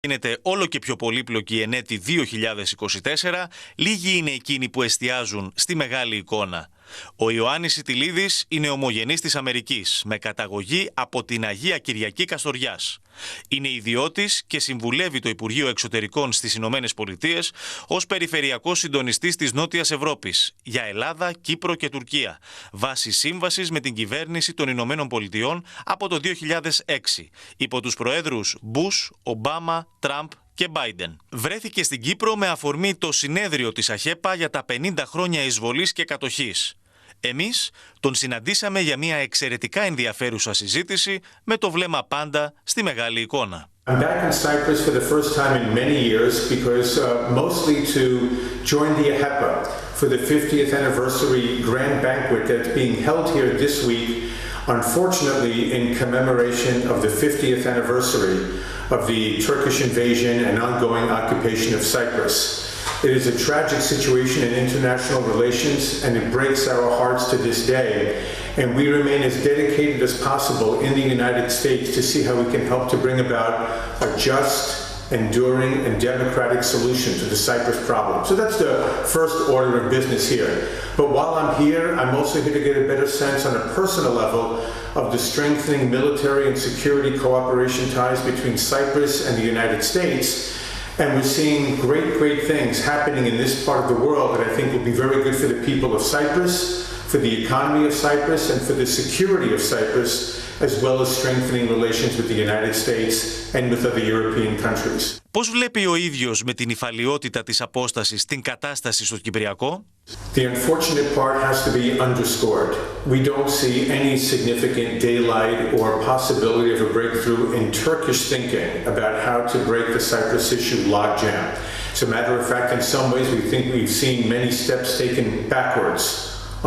Γίνεται όλο και πιο πολύπλοκη η ενέτη 2024, λίγοι είναι εκείνοι που εστιάζουν στη μεγάλη εικόνα. Ο Ιωάννης Σιτιλίδης είναι ομογενής της Αμερικής, με καταγωγή από την Αγία Κυριακή Καστοριάς. Είναι ιδιώτης και συμβουλεύει το Υπουργείο Εξωτερικών στις Ηνωμένες Πολιτείες ως περιφερειακός συντονιστής της Νότιας Ευρώπης για Ελλάδα, Κύπρο και Τουρκία, βάσει σύμβασης με την κυβέρνηση των Ηνωμένων Πολιτειών από το 2006, υπό τους προέδρους Μπούς, Ομπάμα, Τραμπ και Μπάιντεν. Βρέθηκε στην Κύπρο με αφορμή το συνέδριο της ΑΧΕΠΑ για τα 50 χρόνια εισβολής και κατοχής. Εμείς τον συναντήσαμε για μια εξαιρετικά ενδιαφέρουσα συζήτηση με το βλέμμα πάντα στη μεγάλη εικόνα. I'm back in Cyprus for the first time in many years because mostly to join the AHEPA for the 50th anniversary grand banquet that's being held here this week, unfortunately in commemoration of the 50th anniversary of the Turkish invasion and ongoing occupation of Cyprus. It is a tragic situation in international relations and it breaks our hearts to this day. And we remain as dedicated as possible in the United States to see how we can help to bring about a just, enduring and democratic solution to the Cyprus problem. So that's the first order of business here. But while I'm here, I'm also here to get a better sense on a personal level of the strengthening military and security cooperation ties between Cyprus and the United States. And we're seeing great things happening in this part of the world that I think will be very good for the people of Cyprus, for the economy of Cyprus, and for the security of Cyprus, as well as strengthening relations with the United States and with other European countries. Πώς βλέπει ο ίδιος με την υφαλιότητα της απόστασης την κατάσταση στο Κυπριακό? The unfortunate part has to be underscored. We don't see any significant daylight or possibility of a breakthrough in Turkish thinking about how to break the Cyprus issue logjam. As a matter of fact, in some ways, we think we've seen many steps taken backwards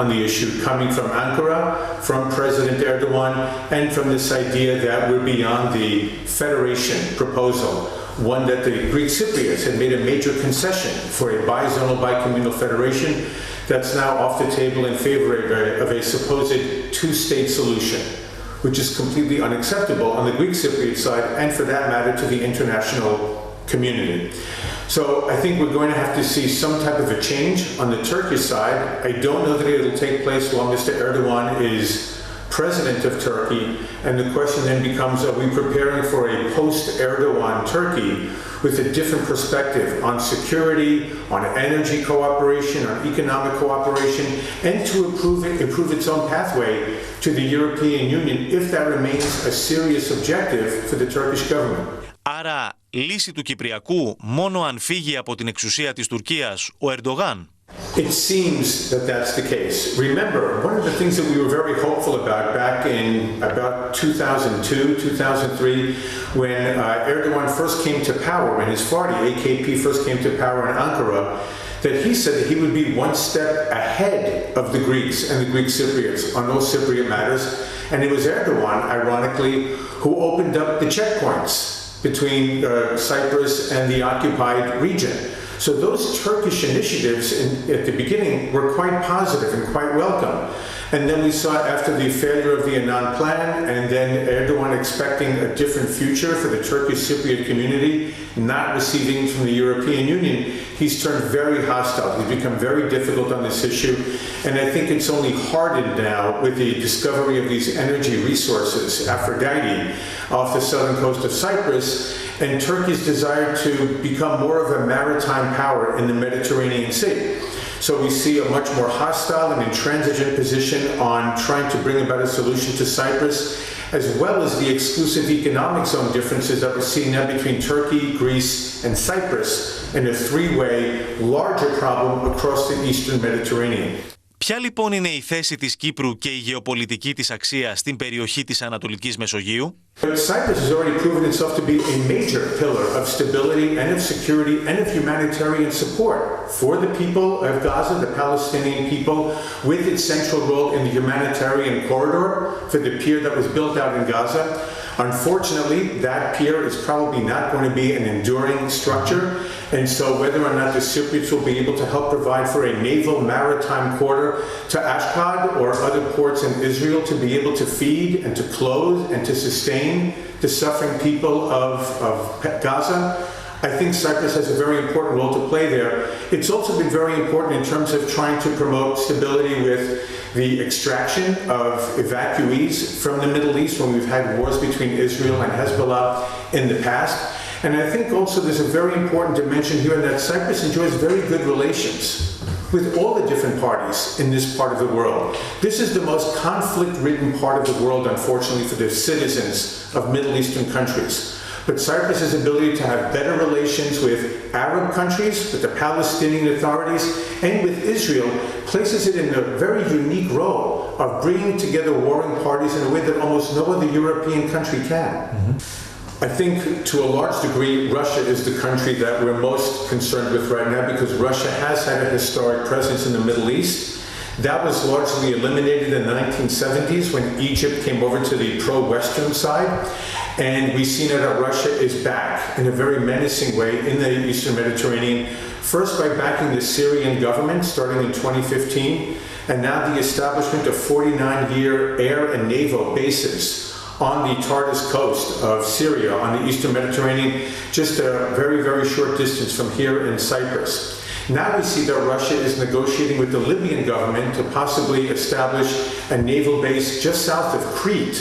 on the issue, coming from Ankara, from President Erdogan, and from this idea that we're beyond the federation proposal, one that the Greek Cypriots had made a major concession for a bi-zonal, bi-communal federation that's now off the table in favor of a supposed two-state solution, which is completely unacceptable on the Greek Cypriot side and for that matter to the international community. So I think we're going to have to see some type of a change on the Turkish side. I don't know that it'll take place while Mr. Erdogan is president of Turkey, and the question then becomes, are we preparing for a post-Erdogan Turkey with a different perspective on security, on energy cooperation, on economic cooperation, and to improve its own pathway to the European Union if that remains a serious objective for the Turkish government. Άρα, λύση του Κυπριακού μόνο αν φύγει από την εξουσία της Τουρκίας ο Ερντογάν? It seems that that's the case. Remember, one of the things that we were very hopeful about back in about 2002, 2003, when Erdogan first came to power, when his party, AKP, first came to power in Ankara, that he said that he would be one step ahead of the Greeks and the Greek Cypriots on those Cypriot matters. And it was Erdogan, ironically, who opened up the checkpoints between Cyprus and the occupied region. So those Turkish initiatives at the beginning were quite positive and quite welcome. And then we saw after the failure of the Annan Plan and then Erdogan expecting a different future for the Turkish Cypriot community, not receiving from the European Union, he's turned very hostile. He's become very difficult on this issue. And I think it's only hardened now with the discovery of these energy resources, Aphrodite, off the southern coast of Cyprus, and Turkey's desire to become more of a maritime power in the Mediterranean Sea. So we see a much more hostile and intransigent position on trying to bring about a solution to Cyprus, as well as the exclusive economic zone differences that we're seeing now between Turkey, Greece, and Cyprus in a three-way larger problem across the eastern Mediterranean. Ποια λοιπόν είναι η θέση της Κύπρου και η γεωπολιτική της αξία στην περιοχή της Ανατολικής Μεσογείου? Cyprus has already proven itself to be a major pillar of stability and of security and of humanitarian support for the people of Gaza, the Palestinian people, with its central role in the humanitarian corridor for the pier that was built out in Gaza. Unfortunately, that pier is probably not going to be an enduring structure, and so whether or not the Cypriots will be able to help provide for a naval maritime corridor to Ashdod or other ports in Israel to be able to feed and to clothe and to sustain the suffering people of Gaza, I think Cyprus has a very important role to play there. It's also been very important in terms of trying to promote stability with the extraction of evacuees from the Middle East when we've had wars between Israel and Hezbollah in the past. And I think also there's a very important dimension here that Cyprus enjoys very good relations with all the different parties in this part of the world. This is the most conflict-ridden part of the world, unfortunately, for the citizens of Middle Eastern countries. But Cyprus's ability to have better relations with Arab countries, with the Palestinian authorities, and with Israel places it in a very unique role of bringing together warring parties in a way that almost no other European country can. I think to a large degree, Russia is the country that we're most concerned with right now because Russia has had a historic presence in the Middle East. That was largely eliminated in the 1970s when Egypt came over to the pro-Western side. And we see now that Russia is back in a very menacing way in the Eastern Mediterranean, first by backing the Syrian government starting in 2015, and now the establishment of 49-year air and naval bases on the Tartus coast of Syria, on the Eastern Mediterranean, just a very, very short distance from here in Cyprus. Now we see that Russia is negotiating with the Libyan government to possibly establish a naval base just south of Crete,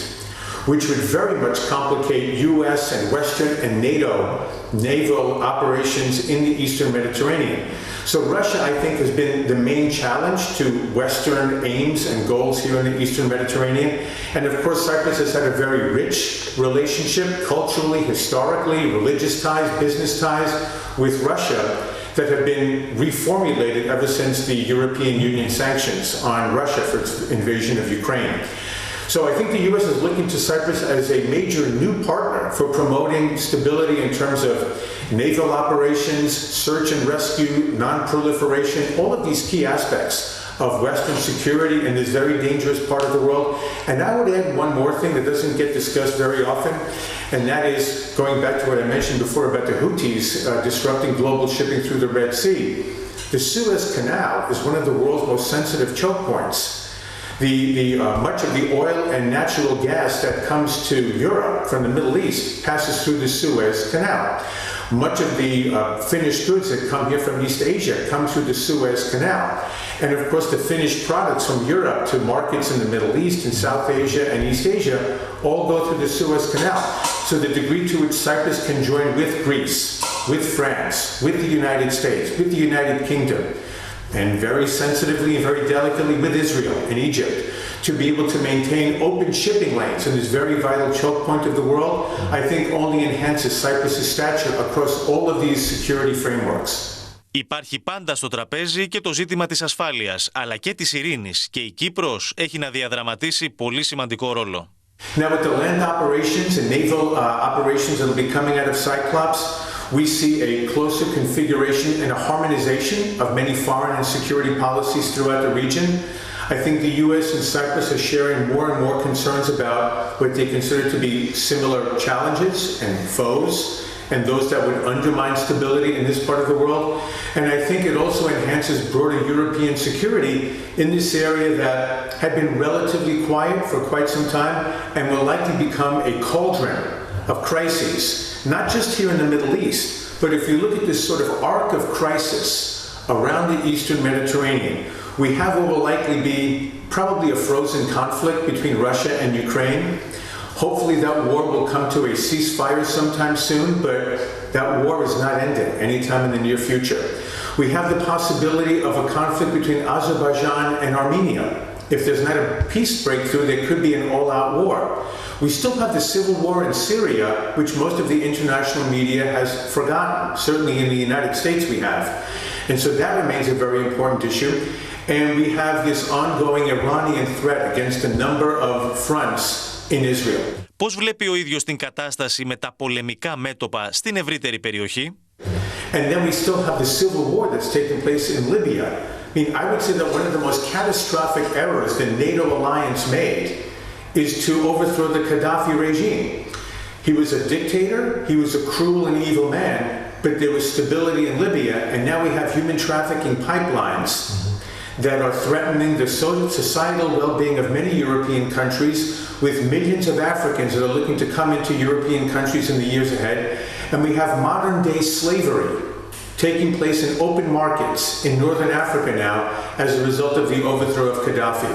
which would very much complicate US and Western and NATO naval operations in the Eastern Mediterranean. So Russia, I think, has been the main challenge to Western aims and goals here in the Eastern Mediterranean. And of course, Cyprus has had a very rich relationship, culturally, historically, religious ties, business ties with Russia that have been reformulated ever since the European Union sanctions on Russia for its invasion of Ukraine. So I think the U.S. is looking to Cyprus as a major new partner for promoting stability in terms of naval operations, search and rescue, non-proliferation, all of these key aspects of Western security in this very dangerous part of the world. And I would add one more thing that doesn't get discussed very often, and that is going back to what I mentioned before about the Houthis disrupting global shipping through the Red Sea. The Suez Canal is one of the world's most sensitive choke points. Much of the oil and natural gas that comes to Europe from the Middle East passes through the Suez Canal. Much of the finished goods that come here from East Asia come through the Suez Canal. And of course, the finished products from Europe to markets in the Middle East and South Asia and East Asia all go through the Suez Canal. So the degree to which Cyprus can join with Greece, with France, with the United States, with the United Kingdom, and very sensitively and very delicately with Israel and Egypt, to be able to maintain open shipping lanes in this very vital choke point of the world, I think only enhances Cyprus' stature across all of these security frameworks. Υπάρχει πάντα στο τραπέζι και το ζήτημα της ασφάλειας, αλλά και της ειρήνης, και η Κύπρος έχει να διαδραματίσει πολύ σημαντικό ρόλο. Now with the land operations and naval operations that will be coming out of Cyclops, we see a closer configuration and a harmonization of many foreign and security policies throughout the region. I think the U.S. and Cyprus are sharing more and more concerns about what they consider to be similar challenges and foes, and those that would undermine stability in this part of the world. And I think it also enhances broader European security in this area that had been relatively quiet for quite some time and will likely become a cauldron of crises, not just here in the Middle East, but if you look at this sort of arc of crisis around the Eastern Mediterranean, we have what will likely be probably a frozen conflict between Russia and Ukraine. Hopefully that war will come to a ceasefire sometime soon, but that war is not ending anytime in the near future. We have the possibility of a conflict between Azerbaijan and Armenia. If there's not a peace breakthrough, there could be an all-out war. We still have the civil war in Syria, which most of the international media has forgotten. Certainly in the United States we have. And so that remains a very important issue. And we have this ongoing Iranian threat against a number of fronts in Israel. Πώς βλέπει ο ίδιος την κατάσταση με τα πολεμικά μέτωπα στην ευρύτερη περιοχή? And then we still have the civil war that's taking place in Libya. I mean, I would say that one of the most catastrophic errors the NATO alliance made is to overthrow the Gaddafi regime. He was a dictator, he was a cruel and evil man, but there was stability in Libya, and now we have human trafficking pipelines that are threatening the societal well-being of many European countries, with millions of Africans that are looking to come into European countries in the years ahead. And we have modern-day slavery taking place in open markets in northern Africa now as a result of the overthrow of Gaddafi.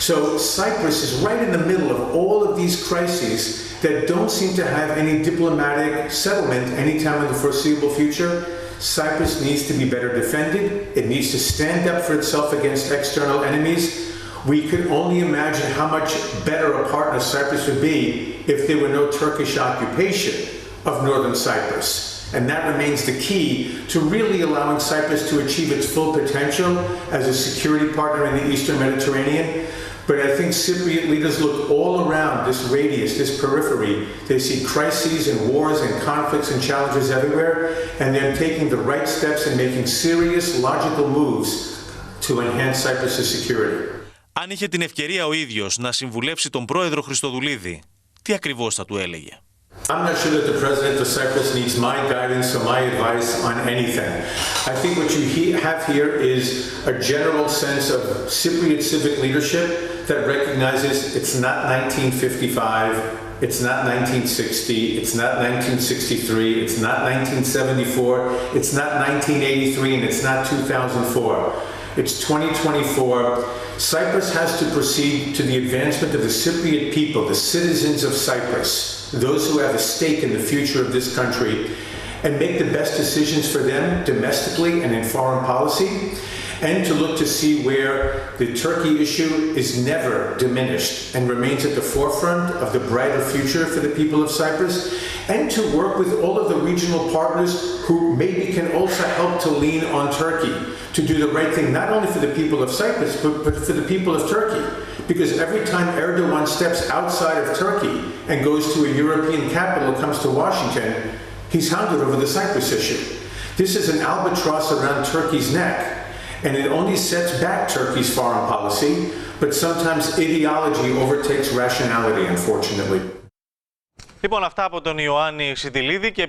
So Cyprus is right in the middle of all of these crises that don't seem to have any diplomatic settlement anytime in the foreseeable future. Cyprus needs to be better defended. It needs to stand up for itself against external enemies. We could only imagine how much better a partner Cyprus would be if there were no Turkish occupation of northern Cyprus. And that remains the key to really allowing Cyprus to achieve its full potential as a security partner in the Eastern Mediterranean. But I think Cypriot leaders look all around this radius, this periphery. They see crises and wars and conflicts and challenges everywhere, and they're taking the right steps and making serious, logical moves to enhance Cyprus' security. Αν είχε την ευκαιρία ο ίδιος να συμβουλεύσει τον πρόεδρο Χριστοδουλίδη, τι ακριβώς θα του έλεγε? I'm not sure that the president of Cyprus needs my guidance or my advice on anything. I think what you have here is a general sense of Cypriot civic leadership that recognizes it's not 1955, it's not 1960, it's not 1963, it's not 1974, it's not 1983, and it's not 2004. It's 2024. Cyprus has to proceed to the advancement of the Cypriot people, the citizens of Cyprus, those who have a stake in the future of this country, and make the best decisions for them domestically and in foreign policy, and to look to see where the Turkey issue is never diminished and remains at the forefront of the brighter future for the people of Cyprus, and to work with all of the regional partners who maybe can also help to lean on Turkey to do the right thing, not only for the people of Cyprus, but for the people of Turkey. Because every time Erdogan steps outside of Turkey and goes to a European capital, comes to Washington, he's hounded over the Cyprus issue. This is an albatross around Turkey's neck, and it only sets back Turkey's foreign policy, but sometimes ideology overtakes rationality, unfortunately. Λοιπόν, αυτά από τον Ιωάννη Σιτιλίδη και